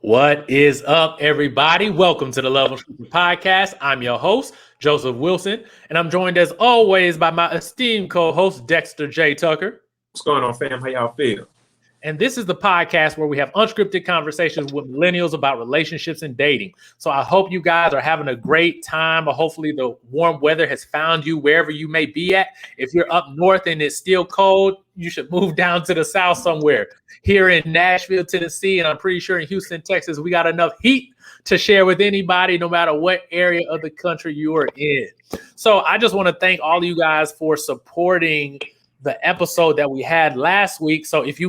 What is up, everybody? Welcome to the Love Unscripted podcast. I'm your host, Joseph Wilson, and I'm joined as always by my esteemed co-host, Dexter J. Tucker. What's going on, fam? How y'all feel? And this is the podcast where we have unscripted conversations with millennials about relationships and dating. So I hope you guys are having a great time. Hopefully the warm weather has found you wherever you may be at. If you're up north and it's still cold, you should move down to the south somewhere. Here in Nashville, Tennessee, and I'm pretty sure in Houston, Texas, we got enough heat to share with anybody, no matter what area of the country you are in. So I just want to thank all of you guys for supporting the episode that we had last week. So if you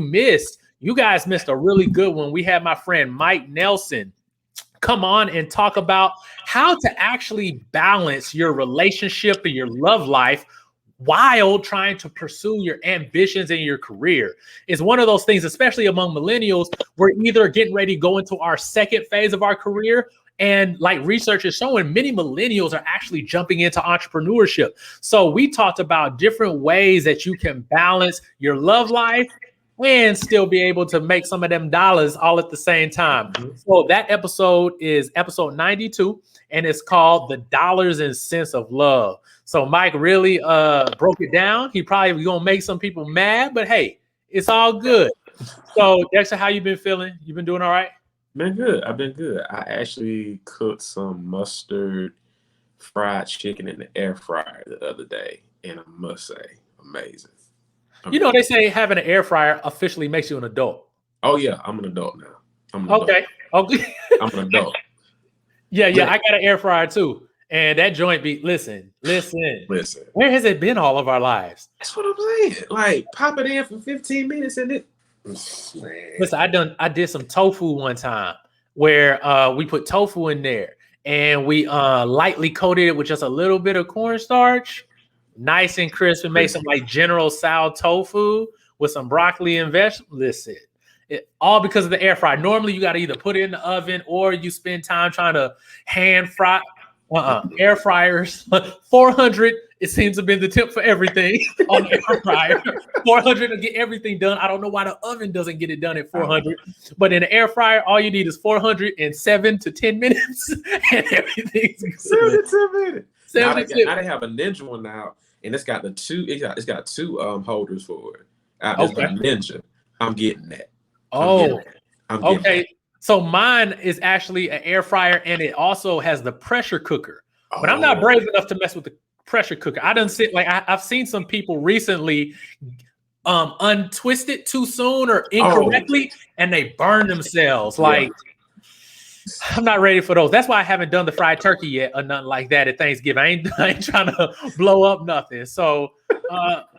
guys missed a really good one. We had my friend Mike Nelson come on and talk about how to actually balance your relationship and your love life while trying to pursue your ambitions in your career. It's one of those things, especially among millennials, we're either getting ready to go into our second phase of our career, and like research is showing, many millennials are actually jumping into entrepreneurship. So we talked about different ways that you can balance your love life and still be able to make some of them dollars all at the same time. So that episode is episode 92, and it's called The Dollars and Cents of Love. So Mike really broke it down. He probably gonna make some people mad, but hey, it's all good. So Dexter, how you been feeling? You been doing all right? Been good. I've been good. I actually cooked some mustard fried chicken in the air fryer the other day, and I must say, amazing. You know, they say having an air fryer officially makes you an adult. Oh yeah, I'm an adult now. I'm an Okay. adult. I'm an adult. Yeah, I got an air fryer too. And that joint be, listen. Where has it been all of our lives? That's what I'm saying. Like, pop it in for 15 minutes and it. Man. Listen, I did some tofu one time where we put tofu in there and we lightly coated it with just a little bit of cornstarch, nice and crisp, and made some like General Tso tofu with some broccoli and vegetables. Listen, all because of the air fryer. Normally, you got to either put it in the oven or you spend time trying to hand fry. Air fryers, 400. It seems to have been the tip for everything on the air fryer. 400 to get everything done. I don't know why the oven doesn't get it done at 400, but in the air fryer, all you need is 407 to 10 minutes, and everything's good. 7 to 10 minutes. Now they have a Ninja one now, and it's got two holders for it. It's got Ninja. I'm getting that. Okay. So mine is actually an air fryer, and it also has the pressure cooker. But I'm not brave enough to mess with the pressure cooker. I've seen some people recently untwist it too soon or incorrectly, and they burn themselves. I'm not ready for those. That's why I haven't done the fried turkey yet or nothing like that at Thanksgiving. I ain't trying to blow up nothing. So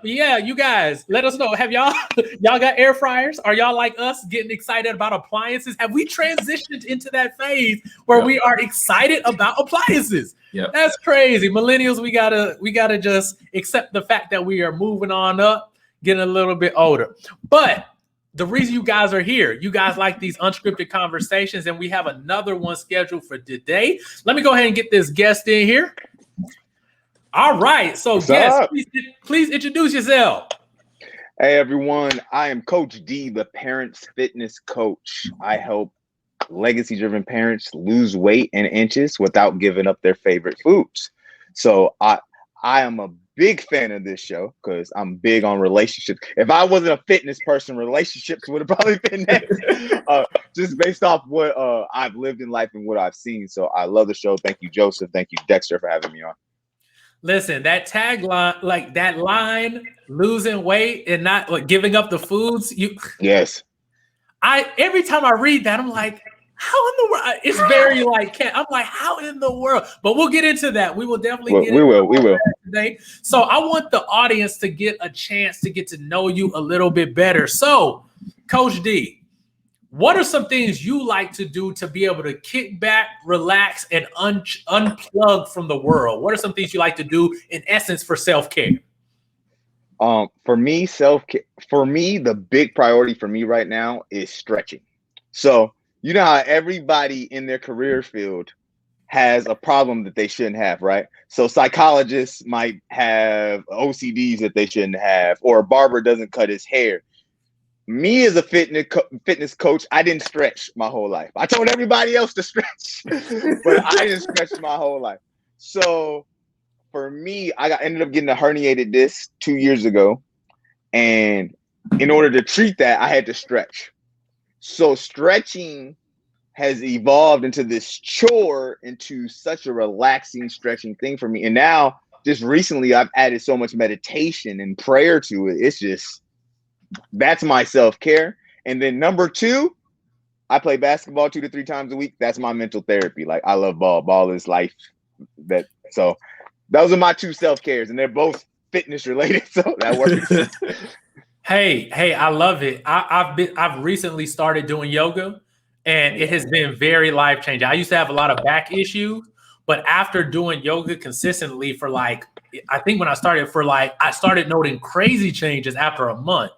yeah, you guys, let us know. Have y'all got air fryers? Are y'all like us getting excited about appliances? Have we transitioned into that phase where we are excited about appliances? Yeah, that's crazy. Millennials, we gotta just accept the fact that we are moving on up, getting a little bit older. But the reason you guys are here, you guys like these unscripted conversations, and we have another one scheduled for today. Let me go ahead and get this guest in here. All right. So, guest, please introduce yourself. Hey, everyone. I am Coach D, the Parents Fitness Coach. I help legacy-driven parents lose weight in inches without giving up their favorite foods. So I am a big fan of this show because I'm big on relationships. If I wasn't a fitness person, relationships would have probably been next, just based off what I've lived in life and what I've seen. So I love the show. Thank you, Joseph. Thank you, Dexter, for having me on. Listen, that tagline, like that line, losing weight and not giving up the foods. Yes. Every time I read that, I'm like, how in the world? It's very I'm like, how in the world? But we'll get into that. We will definitely get into that today. So I want the audience to get a chance to get to know you a little bit better. So, Coach D, what are some things you like to do to be able to kick back, relax, and unplug from the world? What are some things you like to do, in essence, for self-care? For me, the big priority for me right now is stretching. So, you know how everybody in their career field has a problem that they shouldn't have, right? So psychologists might have OCDs that they shouldn't have, or a barber doesn't cut his hair. me as a fitness coach, I didn't stretch my whole life. I told everybody else to stretch, but I didn't stretch my whole life. So for me, ended up getting a herniated disc 2 years ago. And in order to treat that, I had to stretch. So stretching has evolved into this chore, into such a relaxing stretching thing for me. And now, just recently, I've added so much meditation and prayer to it. It's just, that's my self-care. And then number 2, I play basketball 2 to 3 times a week. That's my mental therapy. Like, I love ball. Ball is life. So those are my 2 self-cares, and they're both fitness related. So that works. Hey, I love it. I've recently started doing yoga, and it has been very life changing. I used to have a lot of back issues, but after doing yoga consistently for I think when I started noting crazy changes after a month,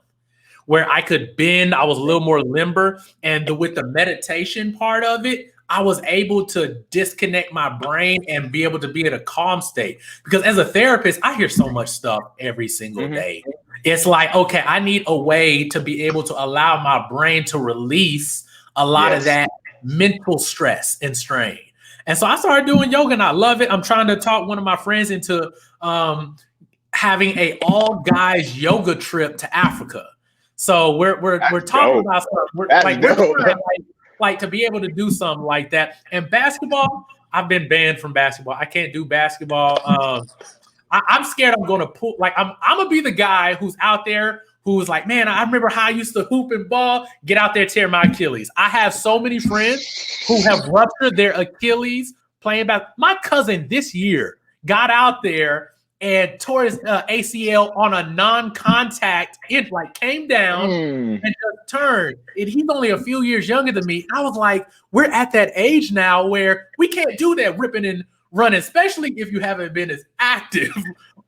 where I could bend, I was a little more limber, and with the meditation part of it, I was able to disconnect my brain and be able to be in a calm state. Because as a therapist, I hear so much stuff every single day. It's like, okay, I need a way to be able to allow my brain to release a lot of that mental stress and strain. And so I started doing yoga, and I love it. I'm trying to talk one of my friends into having a all guys yoga trip to Africa. So we're talking about stuff. We're trying, to be able to do something like that. And basketball, I've been banned from basketball. I can't do basketball. I'm scared I'm going to pull. I'm going to be the guy who's out there who's like, man, I remember how I used to hoop and ball. Get out there, tear my Achilles. I have so many friends who have ruptured their Achilles playing basketball. My cousin this year got out there and tore his ACL on a non-contact. It came down and just turned. And he's only a few years younger than me. I was like, we're at that age now where we can't do that ripping and running, especially if you haven't been as active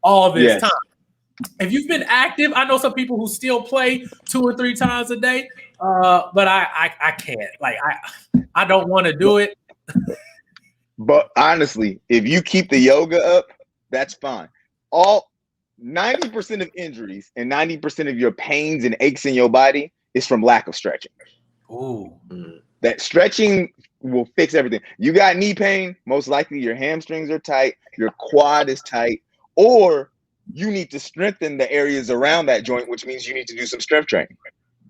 all this time. If you've been active, I know some people who still play 2 or 3 times a day, but I can't. I don't want to do it. But honestly, if you keep the yoga up, that's fine. 90% of injuries and 90% of your pains and aches in your body is from lack of stretching. Ooh. That stretching will fix everything. You got knee pain, most likely your hamstrings are tight, your quad is tight, or you need to strengthen the areas around that joint, which means you need to do some strength training.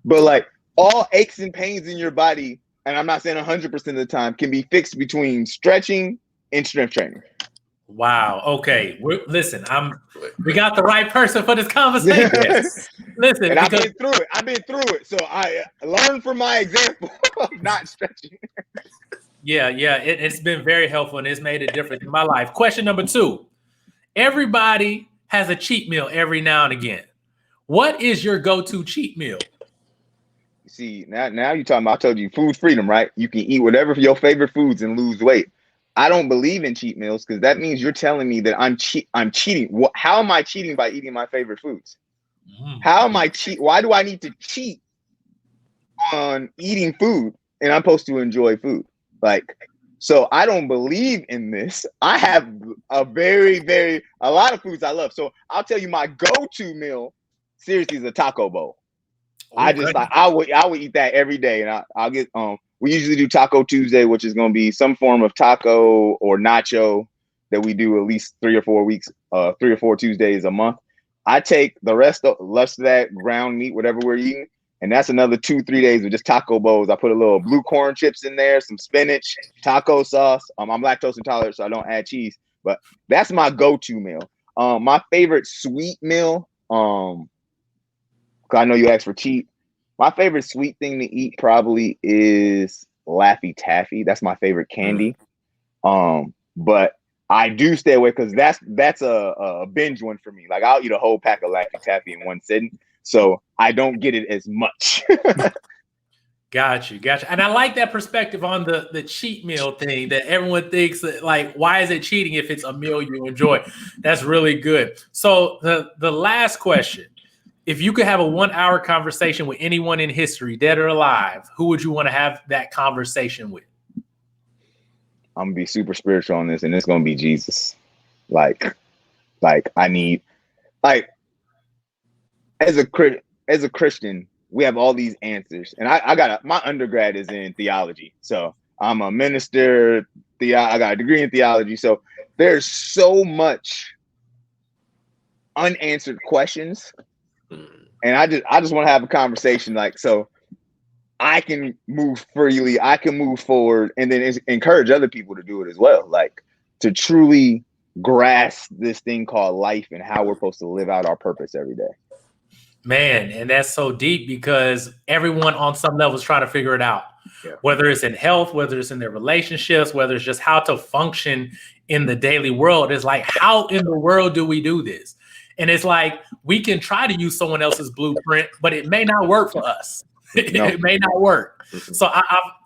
But all aches and pains in your body, and I'm not saying 100% of the time, can be fixed between stretching and strength training. Wow. Okay. Listen, we got the right person for this conversation. Listen, and I've been through it. So I learned from my example of not stretching. Yeah. It's been very helpful, and it's made a difference in my life. Question number 2. Everybody has a cheat meal every now and again. What is your go-to cheat meal? See, now you're talking about, I told you, food freedom, right? You can eat whatever your favorite foods and lose weight. I don't believe in cheat meals, because that means you're telling me that I'm cheating. How am I cheating by eating my favorite foods? How am I cheat? Why do I need to cheat on eating food and I'm supposed to enjoy food? So I don't believe in this. I have a lot of foods I love. So I'll tell you, my go-to meal, seriously, is a taco bowl. Okay. I would eat that every day, and I'll get we usually do Taco Tuesday, which is going to be some form of taco or nacho that we do at least 3 or 4 Tuesdays a month. I take the rest of that ground meat, whatever we're eating, and that's another 2-3 days of just taco bowls. I put a little blue corn chips in there, some spinach, taco sauce. I'm lactose intolerant, so I don't add cheese, but that's my go-to meal. My favorite sweet meal, because I know you asked for cheat. My favorite sweet thing to eat probably is Laffy Taffy. That's my favorite candy. But I do stay away, because that's a binge one for me. I'll eat a whole pack of Laffy Taffy in one sitting, so I don't get it as much. Got you. And I like that perspective on the cheat meal thing, that everyone thinks that, why is it cheating if it's a meal you enjoy? That's really good. So the last question. If you could have a 1-hour conversation with anyone in history, dead or alive, who would you want to have that conversation with? I'm gonna be super spiritual on this, and it's gonna be Jesus. I need, as a Christian, we have all these answers. And I got my undergrad is in theology. So I'm a minister. I got a degree in theology. So there's so much unanswered questions. And I just want to have a conversation like, so I can move freely, I can move forward, and then encourage other people to do it as well. Like to truly grasp this thing called life and how we're supposed to live out our purpose every day. Man, and that's so deep because everyone on some level is trying to figure it out. Yeah. Whether it's in health, whether it's in their relationships, whether it's just how to function in the daily world. It's like, how in the world do we do this? And it's like, we can try to use someone else's blueprint, but it may not work for us. No. It may not work. So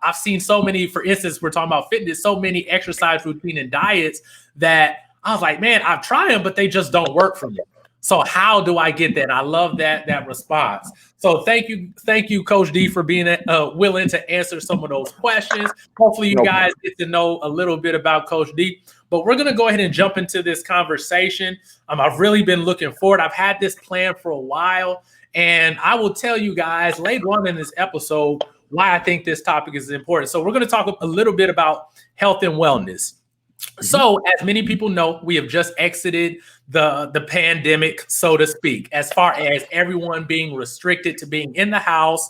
I've seen so many, for instance, we're talking about fitness, so many exercise routine and diets that I was like, man, I've tried them, but they just don't work for me. So how do I get that? And I love that response. So thank you, Coach D, for being willing to answer some of those questions. Hopefully you guys get to know a little bit about Coach D. But we're going to go ahead and jump into this conversation. I've really been looking forward. I've had this plan for a while. And I will tell you guys later on in this episode why I think this topic is important. So we're going to talk a little bit about health and wellness. So as many people know, we have just exited the pandemic, so to speak, as far as everyone being restricted to being in the house.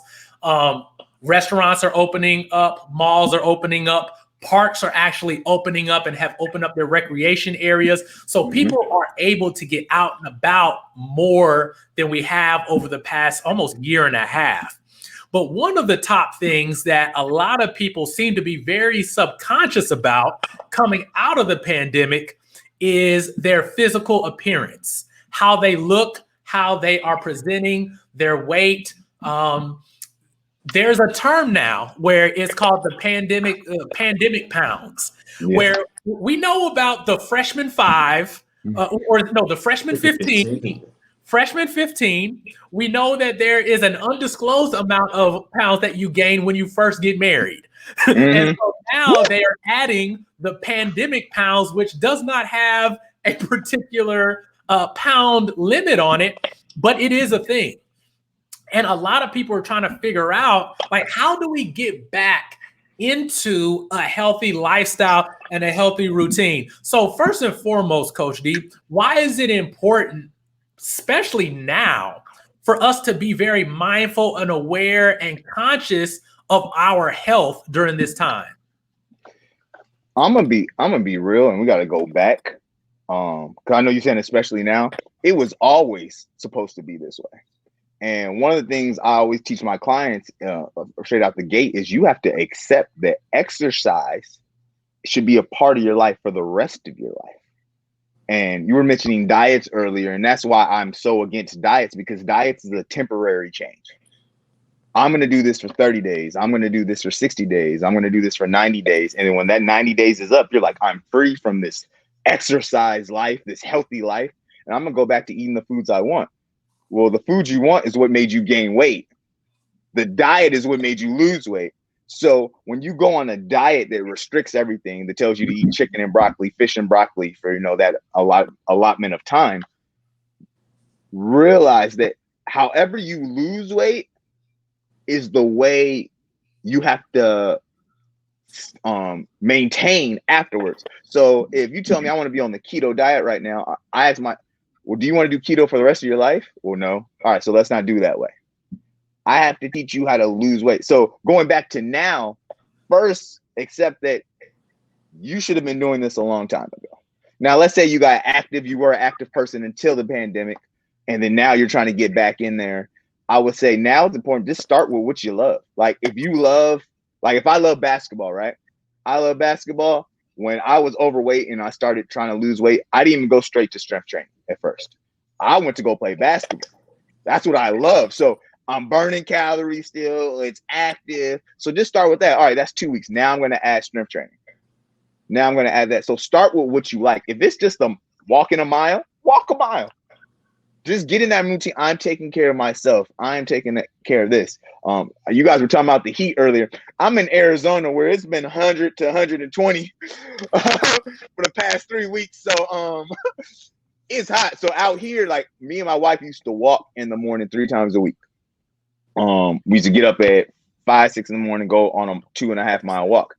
Restaurants are opening up, malls are opening up, parks are actually opening up and have opened up their recreation areas. So people are able to get out and about more than we have over the past almost year and a half. But one of the top things that a lot of people seem to be very subconscious about coming out of the pandemic is their physical appearance, how they look, how they are presenting, their weight. There's a term now where it's called the pandemic pounds, where we know about the freshman 5, the freshman 15. Freshman 15, we know that there is an undisclosed amount of pounds that you gain when you first get married. And so now they are adding the pandemic pounds, which does not have a particular pound limit on it, but it is a thing. And a lot of people are trying to figure out, like, how do we get back into a healthy lifestyle and a healthy routine? So first and foremost, Coach D, why is it important, especially now, for us to be very mindful and aware and conscious of our health during this time? I'm gonna be real, and we got to go back. Because I know you're saying especially now, it was always supposed to be this way. And one of the things I always teach my clients straight out the gate is you have to accept that exercise should be a part of your life for the rest of your life. And you were mentioning diets earlier, and that's why I'm so against diets, because diets is a temporary change. I'm going to do this for 30 days. I'm going to do this for 60 days. I'm going to do this for 90 days. And then when that 90 days is up, you're like, I'm free from this exercise life, this healthy life, and I'm going to go back to eating the foods I want. Well, the food you want is what made you gain weight. The diet is what made you lose weight. So when you go on a diet that restricts everything, that tells you to eat chicken and broccoli, fish and broccoli for, that allotment of time, realize that however you lose weight is the way you have to maintain afterwards. So if you tell me I want to be on the keto diet right now, I ask well, do you want to do keto for the rest of your life? Well, no. All right, so let's not do that way. I have to teach you how to lose weight. So going back to now, first, accept that you should have been doing this a long time ago. Now, let's say you got active, you were an active person until the pandemic, and then now you're trying to get back in there. I would say now it's important, just start with what you love. Like if I love basketball, right? I love basketball. When I was overweight and I started trying to lose weight, I didn't even go straight to strength training at first. I went to go play basketball. That's what I love. So I'm burning calories still. It's active. So just start with that. All right, that's 2 weeks. Now I'm going to add strength training. Now I'm going to add that. So start with what you like. If it's just walking a mile, walk a mile. Just get in that routine. I'm taking care of myself. I'm taking care of this. You guys were talking about the heat earlier. I'm in Arizona where it's been 100 to 120 for the past 3 weeks. So it's hot. So out here, like me and my wife used to walk in the morning 3 times a week. We used to get up at 5, 6 in the morning, go on a 2.5 mile walk.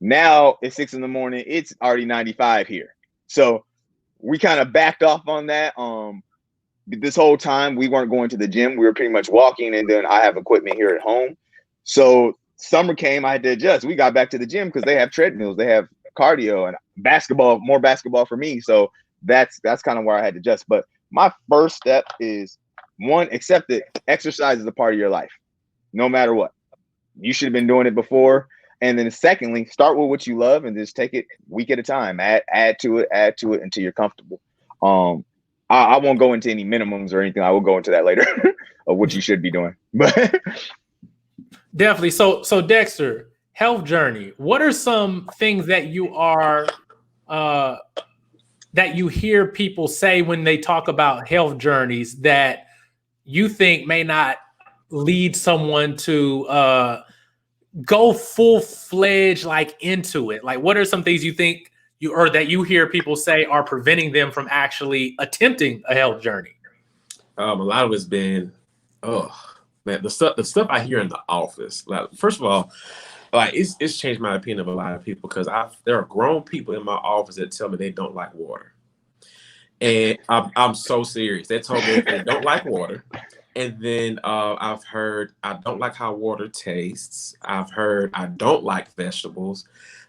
Now it's 6 in the morning. It's already 95 here. So we kind of backed off on that. This whole time we weren't going to the gym. We were pretty much walking, and then I have equipment here at home. So summer came, I had to adjust. We got back to the gym because they have treadmills, they have cardio and basketball, more basketball for me. So that's kind of where I had to adjust. But my first step is, one, accept that exercise is a part of your life, no matter what. You should have been doing it before. And then secondly, start with what you love and just take it week at a time. Add to it until you're comfortable. I won't go into any minimums or anything. I will go into that later of what you should be doing. But definitely. So Dexter, health journey. What are some things that you are that you hear people say when they talk about health journeys that you think may not lead someone to go full-fledged like into it? Like, what are some things you think that you hear people say are preventing them from actually attempting a health journey? A lot of it's been, man, the stuff I hear in the office. Like, first of all, like it's changed my opinion of a lot of people, because there are grown people in my office that tell me they don't like water, and I'm so serious. They told me they don't like water. And then I've heard I don't like how water tastes. I've heard I don't like vegetables.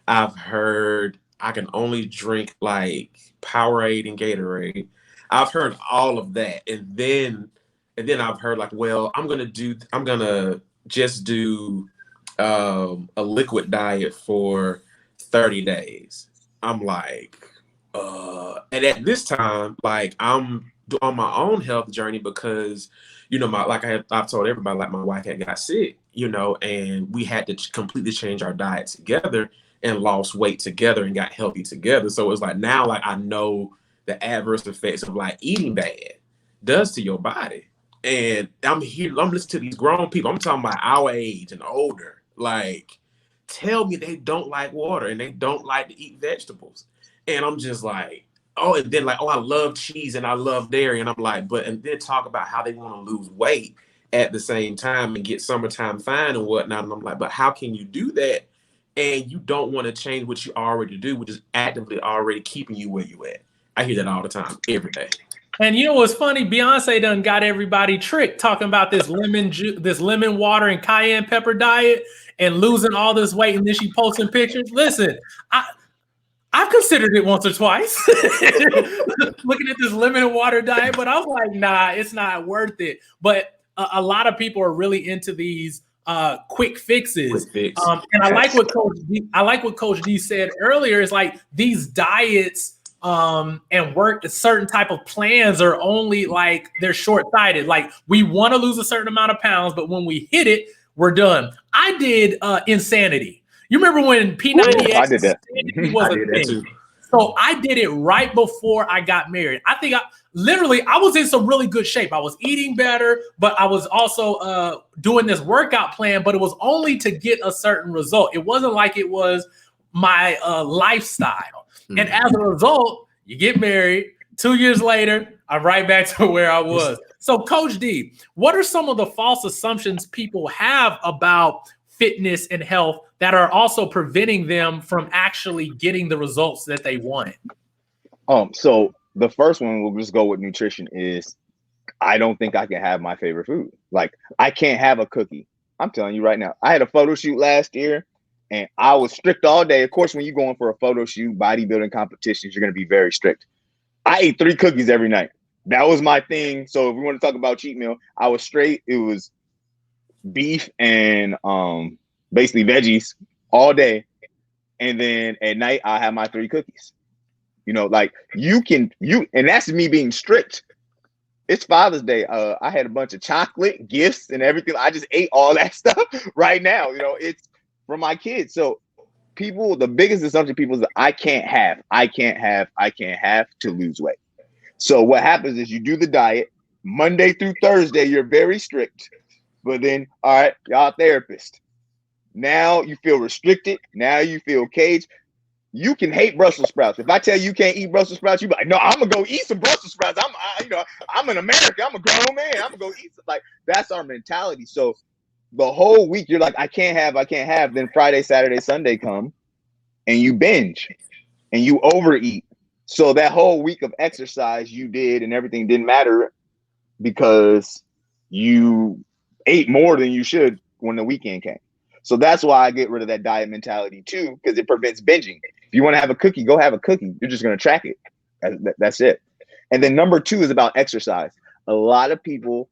I've heard I can only drink like Powerade and Gatorade. I've heard all of that. And then I've heard like, well, I'm gonna just do a liquid diet for 30 days. I'm like, and at this time, like, I'm on my own health journey because, you know, I've told everybody, like, my wife had got sick, you know, and we had to completely change our diet together and lost weight together and got healthy together. So it's like, now, like, I know the adverse effects of like eating bad does to your body. And I'm listening to these grown people, I'm talking about our age and older, like, tell me they don't like water and they don't like to eat vegetables. And I'm just like, oh, and then like, oh, I love cheese and I love dairy. And I'm like, and then talk about how they want to lose weight at the same time and get summertime fine and whatnot. And I'm like, but how can you do that? And you don't want to change what you already do, which is actively already keeping you where you at. I hear that all the time, every day. And you know what's funny? Beyonce done got everybody tricked talking about this lemon water and cayenne pepper diet and losing all this weight, and then she posting pictures. Listen, I've considered it once or twice, looking at this lemon and water diet, but I was like, nah, it's not worth it. But a lot of people are really into these quick fixes. And I like what Coach D said earlier, is like these diets and a certain type of plans are only like, they're short-sighted. Like, we want to lose a certain amount of pounds, but when we hit it, we're done. I did Insanity. You remember when P90X I did that. was a thing? Too. So I did it right before I got married. I think I was in some really good shape. I was eating better, but I was also doing this workout plan, but it was only to get a certain result. It wasn't like it was my lifestyle. Mm-hmm. And as a result, you get married. 2 years later, I'm right back to where I was. So Coach D, what are some of the false assumptions people have about fitness and health that are also preventing them from actually getting the results that they want? So the first one, we'll just go with nutrition, is I don't think I can have my favorite food. Like, I can't have a cookie. I'm telling you right now. I had a photo shoot last year and I was strict all day. Of course, when you're going for a photo shoot, bodybuilding competitions, you're going to be very strict. I ate 3 cookies every night. That was my thing. So if we want to talk about cheat meal, I was straight. It was beef and basically veggies all day, and then at night I have my 3 cookies. You know, like, and that's me being strict. It's Father's Day. I had a bunch of chocolate gifts and everything. I just ate all that stuff right now. You know, it's for my kids. So the biggest assumption people is that I can't have to lose weight. So what happens is you do the diet Monday through Thursday. You're very strict. But then, all right, y'all therapist. Now you feel restricted. Now you feel caged. You can hate Brussels sprouts. If I tell you can't eat Brussels sprouts, you be like, no, I'm gonna go eat some Brussels sprouts. I'm an American. I'm a grown man. I'm gonna go eat some. Like, that's our mentality. So the whole week you're like, I can't have. Then Friday, Saturday, Sunday come, and you binge, and you overeat. So that whole week of exercise you did and everything didn't matter because you ate more than you should when the weekend came. So that's why I get rid of that diet mentality too, because it prevents binging. If you want to have a cookie, go have a cookie. You're just going to track it. That's it. And then number 2 is about exercise. A lot of people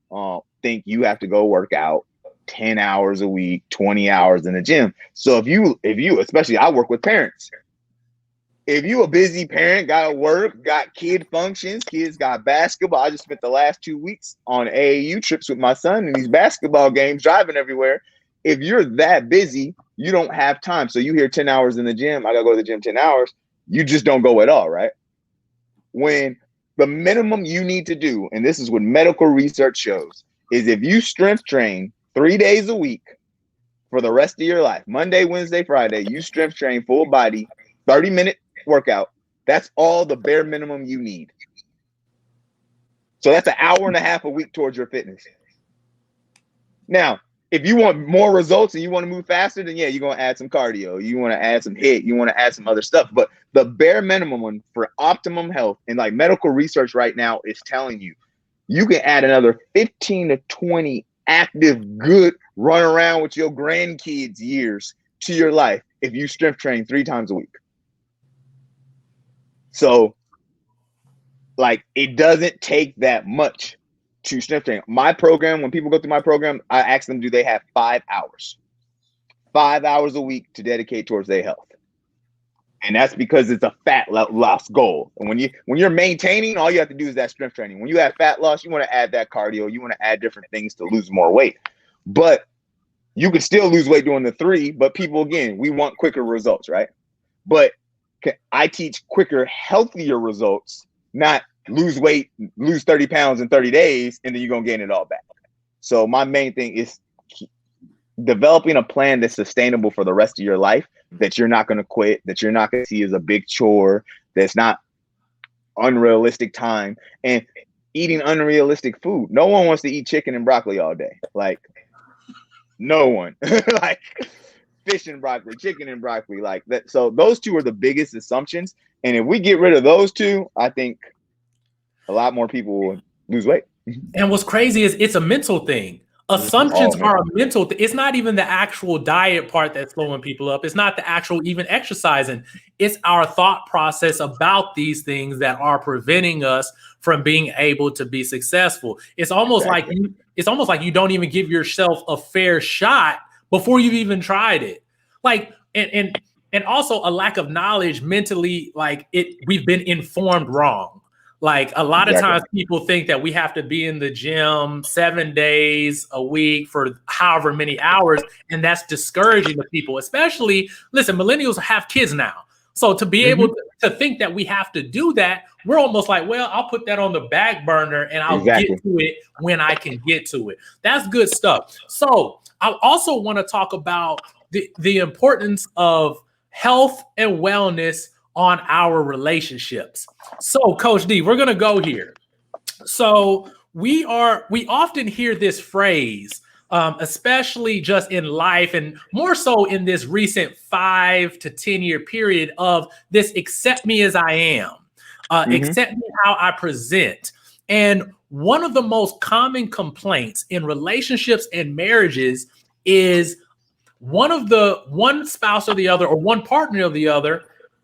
think you have to go work out 10 hours a week, 20 hours in the gym. So if you, especially I work with parents. If you a busy parent, got to work, got kid functions, kids got basketball. I just spent the last 2 weeks on AAU trips with my son and these basketball games, driving everywhere. If you're that busy, you don't have time. So you hear 10 hours in the gym, I got to go to the gym 10 hours. You just don't go at all, right? When the minimum you need to do, and this is what medical research shows, is if you strength train 3 days a week for the rest of your life, Monday, Wednesday, Friday, you strength train full body, 30-minute workout. That's all the bare minimum you need. So that's an hour and a half a week towards your fitness. Now, if you want more results and you want to move faster, then yeah, you're going to add some cardio. You want to add some HIIT. You want to add some other stuff. But the bare minimum one for optimum health, and like medical research right now is telling you, you can add another 15 to 20 active, good run around with your grandkids years to your life if you strength train 3 times a week. So like, it doesn't take that much to strength train. My program, when people go through my program, I ask them, do they have 5 hours? 5 hours a week to dedicate towards their health. And that's because it's a fat loss goal. And when you're maintaining, all you have to do is that strength training. When you have fat loss, you want to add that cardio. You want to add different things to lose more weight. But you can still lose weight doing the 3. But people, again, we want quicker results, right? But I teach quicker, healthier results, not lose weight, lose 30 pounds in 30 days, and then you're going to gain it all back. So my main thing is developing a plan that's sustainable for the rest of your life, that you're not going to quit, that you're not going to see as a big chore, that's not unrealistic time, and eating unrealistic food. No one wants to eat chicken and broccoli all day. Like, no one. Like, fish and broccoli, chicken and broccoli, like that. So those 2 are the biggest assumptions. And if we get rid of those 2, I think a lot more people will lose weight. And what's crazy is it's a mental thing. Assumptions are a mental thing. It's not even the actual diet part that's slowing people up. It's not the actual even exercising. It's our thought process about these things that are preventing us from being able to be successful. It's almost like you don't even give yourself a fair shot before you've even tried it. Like, and also a lack of knowledge mentally, like we've been informed wrong. Like, a lot of times people think that we have to be in the gym 7 days a week for however many hours. And that's discouraging to people, especially, listen, millennials have kids now. So to be able to think that we have to do that, we're almost like, well, I'll put that on the back burner and I'll get to it when I can get to it. That's good stuff. So I also want to talk about the importance of health and wellness on our relationships. So, Coach D, we're going to go here. So we often hear this phrase, especially just in life and more so in this recent 5 to 10 year period of this accept me as I am, accept me how I present. And one of the most common complaints in relationships and marriages is one spouse or the other, or one partner or the other,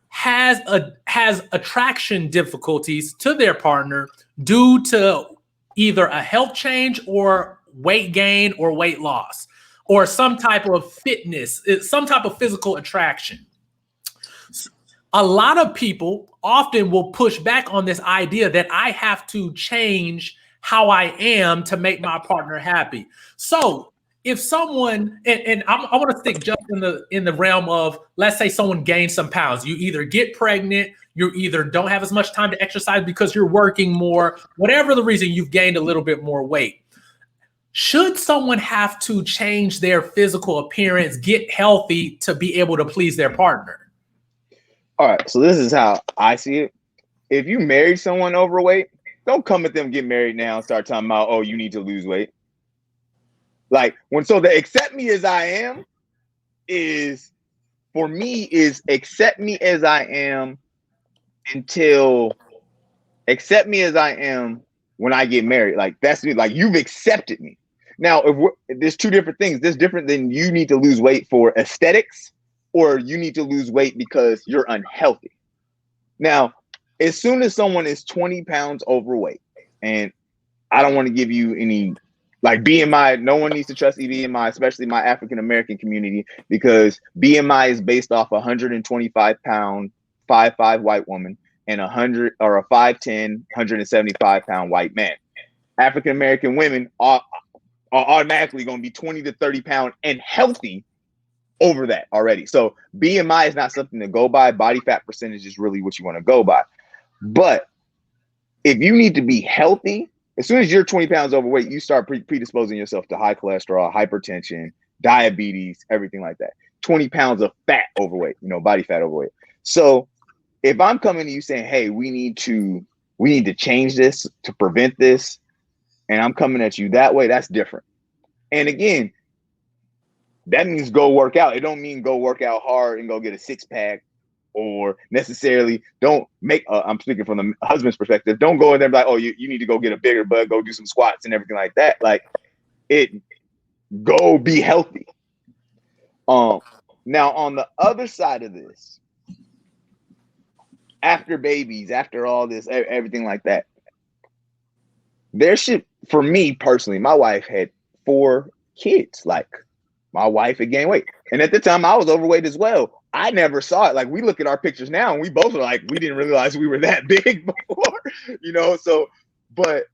has attraction difficulties to their partner due to either a health change or weight gain or weight loss, or some type of fitness, some type of physical attraction. A lot of people often will push back on this idea that I have to change how I am to make my partner happy. So if someone, and I want to stick just in the realm of, let's say someone gains some pounds, you either get pregnant, you either don't have as much time to exercise because you're working more, whatever the reason, you've gained a little bit more weight. Should someone have to change their physical appearance, get healthy to be able to please their partner? All right, so this is how I see it. If you married someone overweight, don't come at them, get married now, and start talking about, oh, you need to lose weight. Like the accept me as I am is, for me, is accept me as I am accept me as I am when I get married. Like that's me. Like you've accepted me. Now, there's two different things. There's different than you need to lose weight for aesthetics, or you need to lose weight because you're unhealthy. Now, as soon as someone is 20 pounds overweight, and I don't want to give you any like BMI, no one needs to trust BMI, especially my African American community, because BMI is based off a 125 pound, 5'5" white woman and 100 or a 5'10", 175 pound white man. African American women are automatically going to be 20 to 30 pounds and healthy over that already. So BMI is not something to go by. Body fat percentage is really what you want to go by. But if you need to be healthy, as soon as you're 20 pounds overweight, you start predisposing yourself to high cholesterol, hypertension, diabetes, everything like that. 20 pounds of fat overweight, body fat overweight. So if I'm coming to you saying, hey, we need to change this to prevent this, and I'm coming at you that way, that's different. And again, that means go work out. It don't mean go work out hard and go get a six pack, or necessarily don't make, I'm speaking from the husband's perspective, don't go in there and be like, oh, you need to go get a bigger butt, go do some squats and everything like that. Like go be healthy. Now on the other side of this, after babies, after all this, everything like that, there should, for me personally, my wife had 4 kids. Like my wife had gained weight. And at the time I was overweight as well. I never saw it. Like we look at our pictures now and we both are like, we didn't realize we were that big before, so, but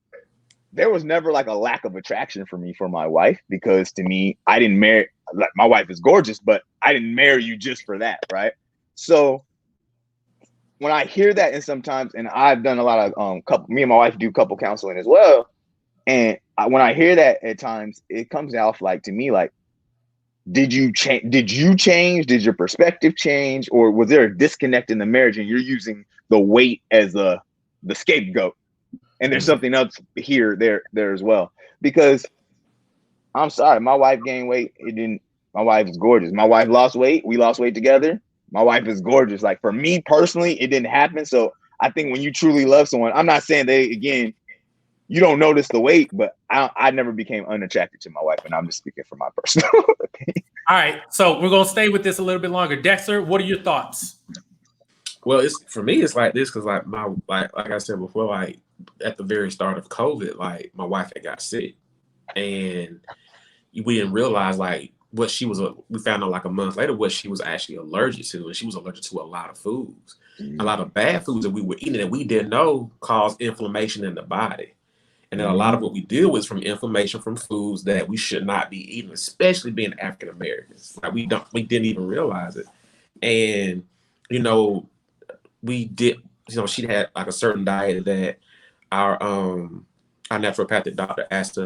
there was never like a lack of attraction for me for my wife, because to me, I didn't marry, like my wife is gorgeous, but I didn't marry you just for that. Right. So when I hear that, and sometimes, and I've done a lot of, me and my wife do couple counseling as well. And when I hear that at times, it comes off like, to me, like, did you change? Did your perspective change? Or was there a disconnect in the marriage and you're using the weight as the scapegoat? And there's something else here, there as well. Because I'm sorry, my wife gained weight. My wife is gorgeous. My wife lost weight. We lost weight together. My wife is gorgeous. Like for me personally, it didn't happen. So I think when you truly love someone, I'm not saying you don't notice the weight, but I never became unattracted to my wife, and I'm just speaking from my personal opinion. All right, so we're gonna stay with this a little bit longer. Dexter, what are your thoughts? Well, for me, it's like this, because like I said before, like at the very start of COVID, like my wife had got sick, and we didn't realize like what she was. We found out like a month later what she was actually allergic to, and she was allergic to a lot of foods, a lot of bad foods that we were eating that we didn't know caused inflammation in the body. And then a lot of what we deal with is from inflammation from foods that we should not be eating, especially being African Americans. Like we didn't even realize it. And, we did, she had like a certain diet that our naturopathic doctor asked her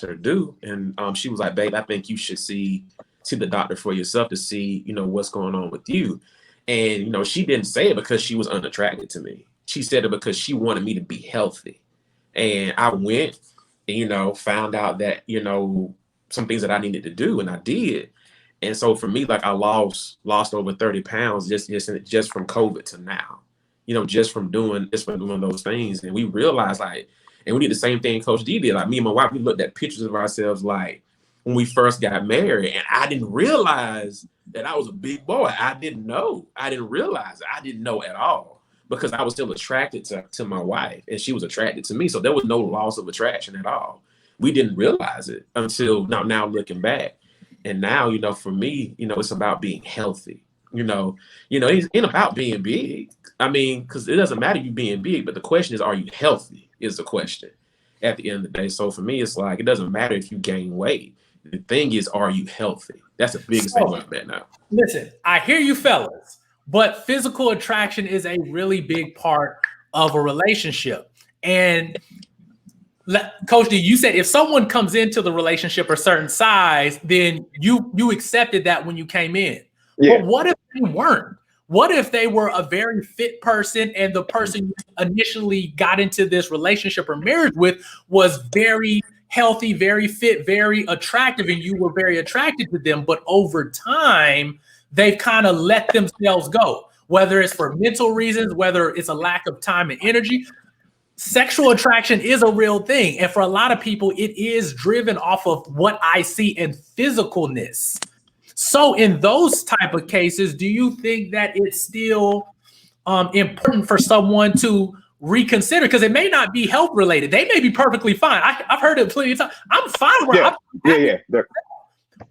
to do. And she was like, babe, I think you should see the doctor for yourself to see, what's going on with you. And, she didn't say it because she was unattracted to me. She said it because she wanted me to be healthy. And I went and, found out that, some things that I needed to do, and I did. And so for me, like I lost over 30 pounds just from COVID to now, just from doing those things. And we realized and we did the same thing Coach D did. Like me and my wife, we looked at pictures of ourselves like when we first got married, and I didn't realize that I was a big boy. I didn't know. I didn't realize it. I didn't know at all, because I was still attracted to my wife and she was attracted to me. So there was no loss of attraction at all. We didn't realize it until now looking back. And now, for me, it's about being healthy. It ain't about being big. I mean, because it doesn't matter you being big, but the question is, are you healthy is the question at the end of the day. So for me, it's like, it doesn't matter if you gain weight. The thing is, are you healthy? That's the biggest thing about that now. Listen, I hear you fellas, but physical attraction is a really big part of a relationship. And Coach D, you said if someone comes into the relationship a certain size, then you accepted that when you came in. Yeah. But what if they weren't? What if they were a very fit person and the person you initially got into this relationship or marriage with was very healthy, very fit, very attractive, and you were very attracted to them, but over time, they've kind of let themselves go, whether it's for mental reasons, whether it's a lack of time and energy. Sexual attraction is a real thing. And for a lot of people, it is driven off of what I see in physicalness. So in those type of cases, do you think that it's still important for someone to reconsider? Because it may not be health related. They may be perfectly fine. I've heard it plenty of times. I'm fine where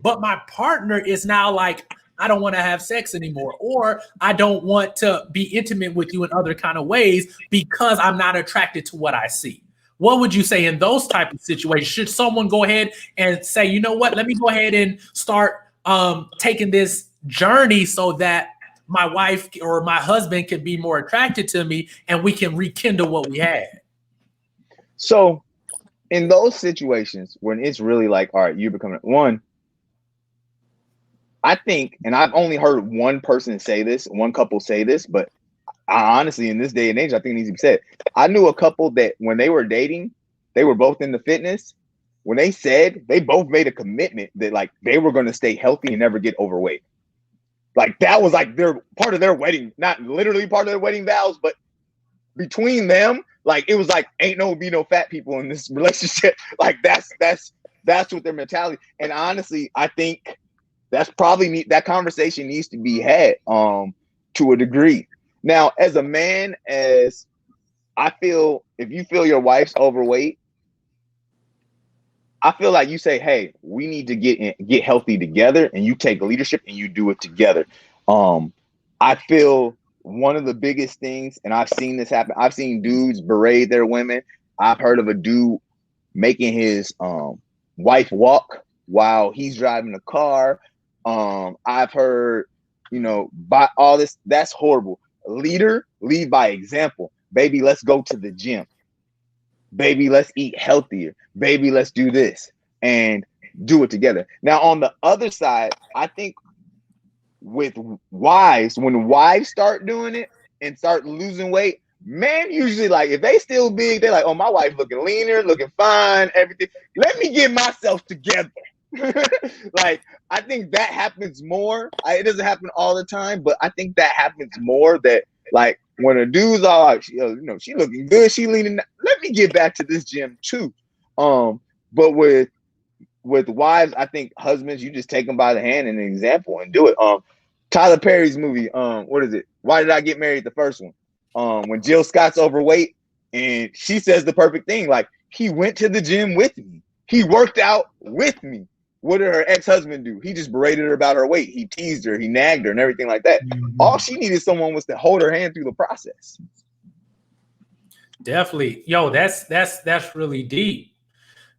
but my partner is now like, I don't want to have sex anymore, or I don't want to be intimate with you in other kind of ways because I'm not attracted to what I see. What would you say in those type of situations? Should someone go ahead and say, you know what, let me go ahead and start taking this journey so that my wife or my husband can be more attracted to me and we can rekindle what we had? So in those situations when it's really like, all right, you become one, I think, and I've only heard one person say this, one couple say this, but I honestly, in this day and age, I think it needs to be said. I knew a couple that when they were dating, they were both into fitness. When they said, they both made a commitment that like they were going to stay healthy and never get overweight. Like that was like their part of their wedding, not literally part of their wedding vows, but between them, like it was like ain't be no fat people in this relationship. Like that's what their mentality. And honestly, I think that's probably that conversation needs to be had to a degree. Now, as a man, as I feel, if you feel your wife's overweight, I feel like you say, hey, we need to get healthy together, and you take leadership and you do it together. I feel one of the biggest things, and I've seen this happen, I've seen dudes berate their women. I've heard of a dude making his wife walk while he's driving a car. I've heard, by all this, that's horrible. Leader, lead by example. Baby, let's go to the gym. Baby, let's eat healthier. Baby, let's do this and do it together. Now, on the other side, I think with wives, when wives start doing it and start losing weight, men usually like, if they still big, they're like, oh, my wife looking leaner, looking fine, everything. Let me get myself together. Like, I think that happens more. It doesn't happen all the time, but I think that happens more, that like when a dude's all like, she looking good, she leaning, let me get back to this gym too. But with wives, I think husbands, you just take them by the hand and an example and do it. Tyler Perry's movie, what is it? Why Did I Get Married? The first one. When Jill Scott's overweight and she says the perfect thing, like, he went to the gym with me. He worked out with me. What did her ex-husband do? He just berated her about her weight. He teased her, he nagged her and everything like that. Mm-hmm. All she needed someone was to hold her hand through the process. Definitely. Yo, that's really deep,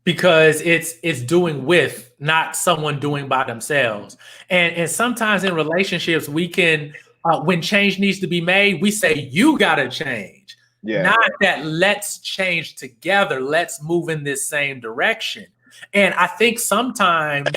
because it's doing with, not someone doing by themselves. And sometimes in relationships, we can, when change needs to be made, we say, you got to change. Yeah. Not that let's change together. Let's move in this same direction. And I think sometimes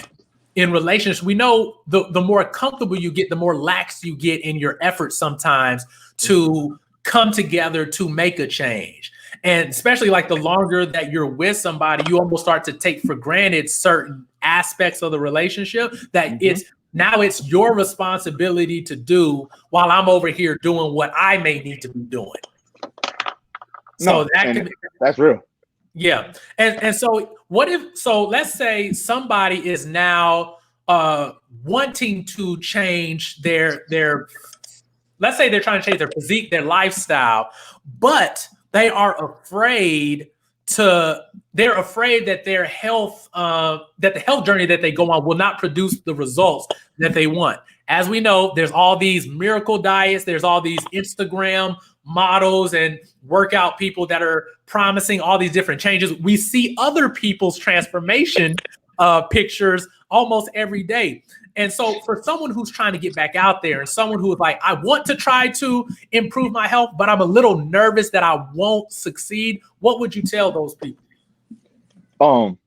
in relationships, we know the more comfortable you get, the more lax you get in your efforts sometimes to come together to make a change. And especially like the longer that you're with somebody, you almost start to take for granted certain aspects of the relationship that it's your responsibility to do, while I'm over here doing what I may need to be doing. So that's real. Yeah. And so let's say somebody is now wanting to change their let's say they're trying to change their physique, their lifestyle, but they are afraid that their health, that the health journey that they go on will not produce the results that they want. As we know, there's all these miracle diets, there's all these Instagram models and workout people that are promising all these different changes. We see other people's transformation pictures almost every day. And so for someone who's trying to get back out there, and someone who is like, I want to try to improve my health, but I'm a little nervous that I won't succeed, what would you tell those people?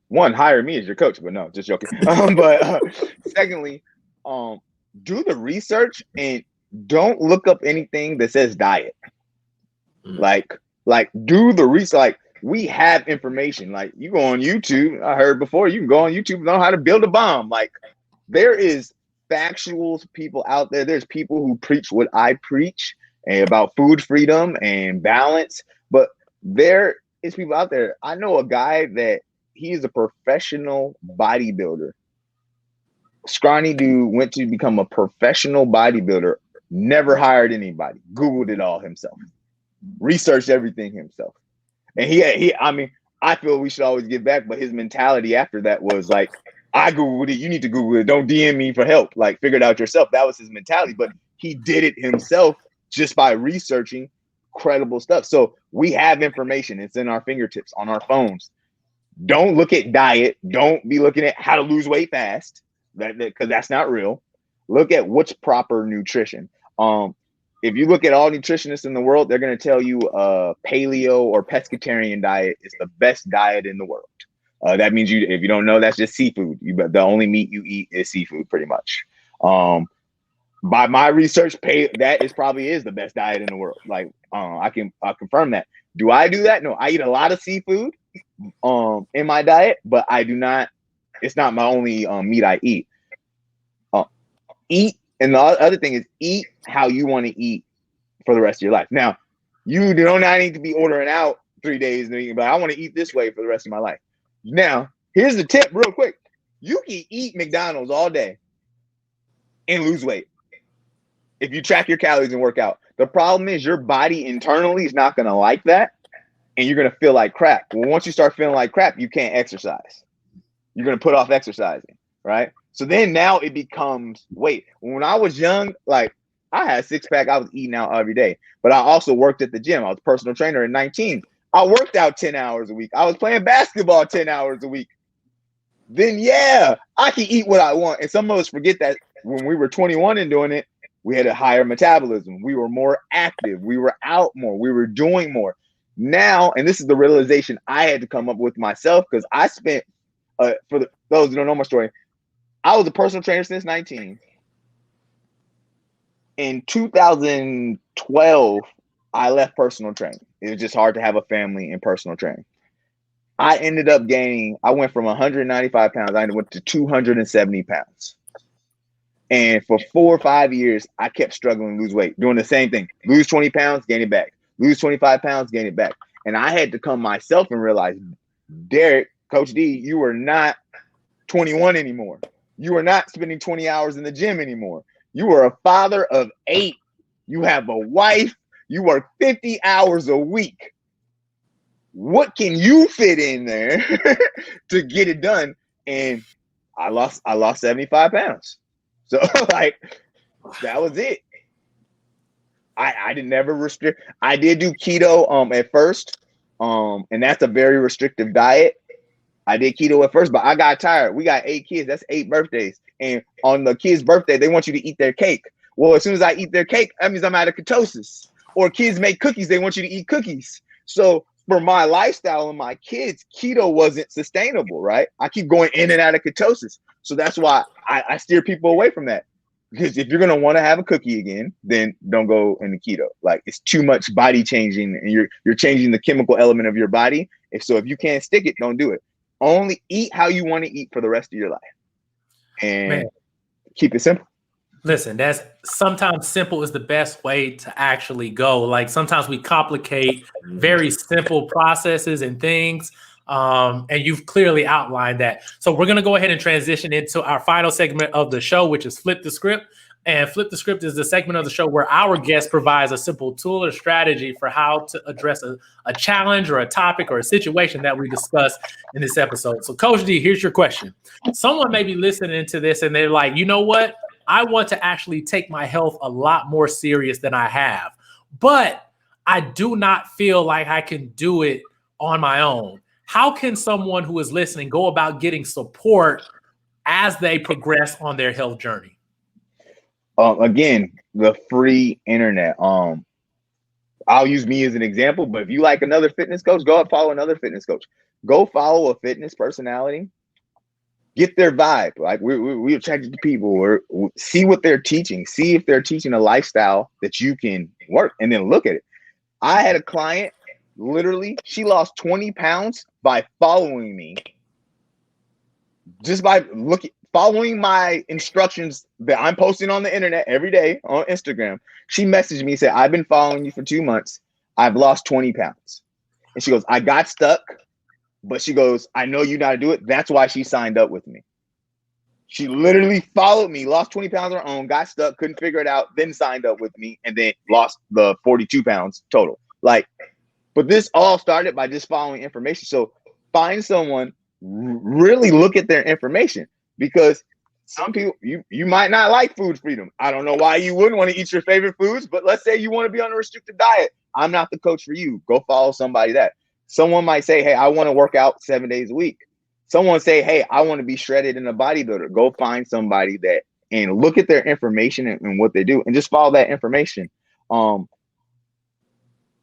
One, hire me as your coach, but no, just joking. But secondly, do the research and don't look up anything that says diet. Mm. Like do the research. Like we have information. Like you go on YouTube. I heard before you can go on YouTube and know how to build a bomb. Like there is factual people out there. There's people who preach what I preach and about food freedom and balance. But there is people out there. I know a guy that he is a professional bodybuilder. Scrawny dude went to become a professional bodybuilder. Never hired anybody. Googled it all himself. Researched everything himself. And I mean, I feel we should always give back, but his mentality after that was like, I Googled it, you need to Google it. Don't DM me for help. Like, figure it out yourself. That was his mentality. But he did it himself just by researching credible stuff. So we have information. It's in our fingertips, on our phones. Don't look at diet. Don't be looking at how to lose weight fast. Because that's not real. Look at what's proper nutrition. If you look at all nutritionists in the world, they're going to tell you paleo or pescatarian diet is the best diet in the world. That means if you don't know, that's just seafood. The only meat you eat is seafood, pretty much. By my research, that probably is the best diet in the world. Like I'll confirm that. Do I do that? No, I eat a lot of seafood in my diet, but I do not. It's not my only meat I eat. Eat. And the other thing is eat how you want to eat for the rest of your life. Now, you do not need to be ordering out 3 days and you can be like, I want to eat this way for the rest of my life. Now, here's the tip real quick. You can eat McDonald's all day and lose weight if you track your calories and work out. The problem is your body internally is not going to like that and you're going to feel like crap. Well, once you start feeling like crap, you can't exercise. You're going to put off exercising, right? So then now it becomes, wait, when I was young, like I had a 6-pack, I was eating out every day, but I also worked at the gym. I was a personal trainer at 19. I worked out 10 hours a week. I was playing basketball 10 hours a week. Then yeah, I can eat what I want. And some of us forget that when we were 21 and doing it, we had a higher metabolism. We were more active. We were out more. We were doing more. Now, and this is the realization I had to come up with myself because I spent, those who don't know my story, I was a personal trainer since 19. In 2012, I left personal training. It was just hard to have a family in personal training. I ended up gaining, I went from 195 pounds, I went to 270 pounds. And for 4 or 5 years, I kept struggling to lose weight, doing the same thing. Lose 20 pounds, gain it back. Lose 25 pounds, gain it back. And I had to come myself and realize, Derek, Coach D, you are not 21 anymore. You are not spending 20 hours in the gym anymore. You are a father of 8. You have a wife. You work 50 hours a week. What can you fit in there to get it done? And I lost 75 pounds. So like that was it. I did never restrict. I did do keto at first. And that's a very restrictive diet. I did keto at first, but I got tired. We got 8 kids. That's 8 birthdays. And on the kid's birthday, they want you to eat their cake. Well, as soon as I eat their cake, that means I'm out of ketosis. Or kids make cookies. They want you to eat cookies. So for my lifestyle and my kids, keto wasn't sustainable, right? I keep going in and out of ketosis. So that's why I steer people away from that. Because if you're going to want to have a cookie again, then don't go into keto. Like it's too much body changing and you're changing the chemical element of your body. If you can't stick it, don't do it. Only eat how you want to eat for the rest of your life. And keep it simple. Listen, that's sometimes simple is the best way to actually go. Like sometimes we complicate very simple processes and things. And you've clearly outlined that. So we're going to go ahead and transition into our final segment of the show, which is Flip the Script. And Flip the Script is the segment of the show where our guest provides a simple tool or strategy for how to address a challenge or a topic or a situation that we discuss in this episode. So Coach D, here's your question. Someone may be listening to this and they're like, you know what? I want to actually take my health a lot more serious than I have, but I do not feel like I can do it on my own. How can someone who is listening go about getting support as they progress on their health journey? Again, the free internet. I'll use me as an example, but if you like another fitness coach, go and follow another fitness coach. Go follow a fitness personality. get their vibe. Like we attracted to people, or see what they're teaching. See if they're teaching a lifestyle that you can work, and then look at it. I had a client, literally, she lost 20 pounds by following me. Just by following my instructions that I'm posting on the internet every day on Instagram. She messaged me and said, I've been following you for 2 months. I've lost 20 pounds. And she goes, I got stuck, but she goes, I know you know how to do it. That's why she signed up with me. She literally followed me, lost 20 pounds on her own, got stuck, couldn't figure it out, then signed up with me, and then lost the 42 pounds total. Like, but this all started by just following information. So find someone, really look at their information, because some people, you might not like food freedom. I don't know why you wouldn't want to eat your favorite foods, but let's say you want to be on a restricted diet. I'm not the coach for you. Go follow somebody that. Someone might say, hey, I want to work out 7 days a week. Someone say, hey, I want to be shredded in a bodybuilder. Go find somebody that, and look at their information and what they do, and just follow that information.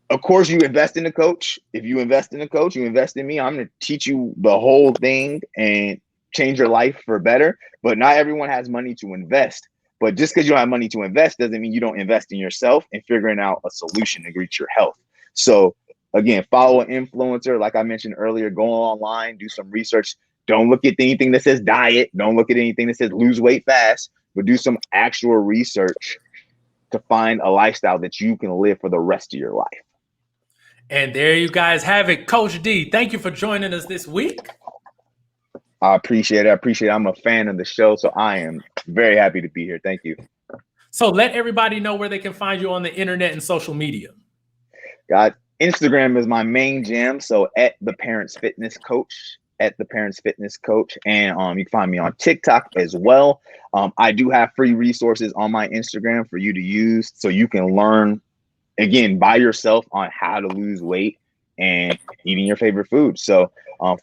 Of course, you invest in a coach. If you invest in a coach, you invest in me. I'm going to teach you the whole thing and change your life for better. But not everyone has money to invest. But just because you don't have money to invest doesn't mean you don't invest in yourself and figuring out a solution to reach your health. So again, follow an influencer. Like I mentioned earlier, go online, do some research. Don't look at anything that says diet. Don't look at anything that says lose weight fast, but do some actual research to find a lifestyle that you can live for the rest of your life. And there you guys have it. Coach D, thank you for joining us this week. I appreciate it. I'm a fan of the show, so I am very happy to be here. Thank you. So let everybody know where they can find you on the internet and social media. God, Instagram is my main jam. So at the Parents Fitness Coach, and you can find me on TikTok as well. I do have free resources on my Instagram for you to use, so you can learn, again, by yourself on how to lose weight and eating your favorite food. So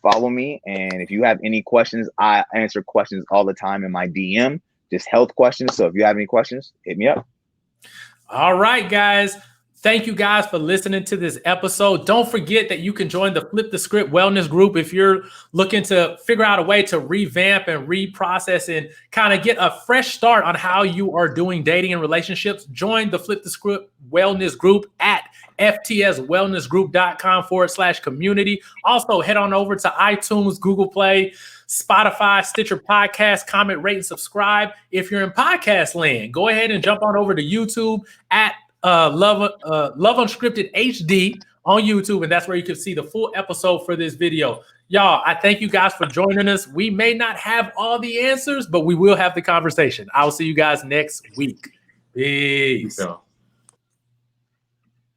follow me. And if you have any questions, I answer questions all the time in my DM, just health questions. So if you have any questions, hit me up. All right, guys. Thank you guys for listening to this episode. Don't forget that you can join the Flip the Script Wellness Group if you're looking to figure out a way to revamp and reprocess and kind of get a fresh start on how you are doing dating and relationships. Join the Flip the Script Wellness Group at ftswellnessgroup.com/community. Also, head on over to iTunes, Google Play, Spotify, Stitcher Podcast, comment, rate, and subscribe. If you're in podcast land, go ahead and jump on over to YouTube at Love Unscripted HD on YouTube, and that's where you can see the full episode for this video. Y'all, I thank you guys for joining us. We may not have all the answers, but we will have the conversation. I'll see you guys next week. Peace.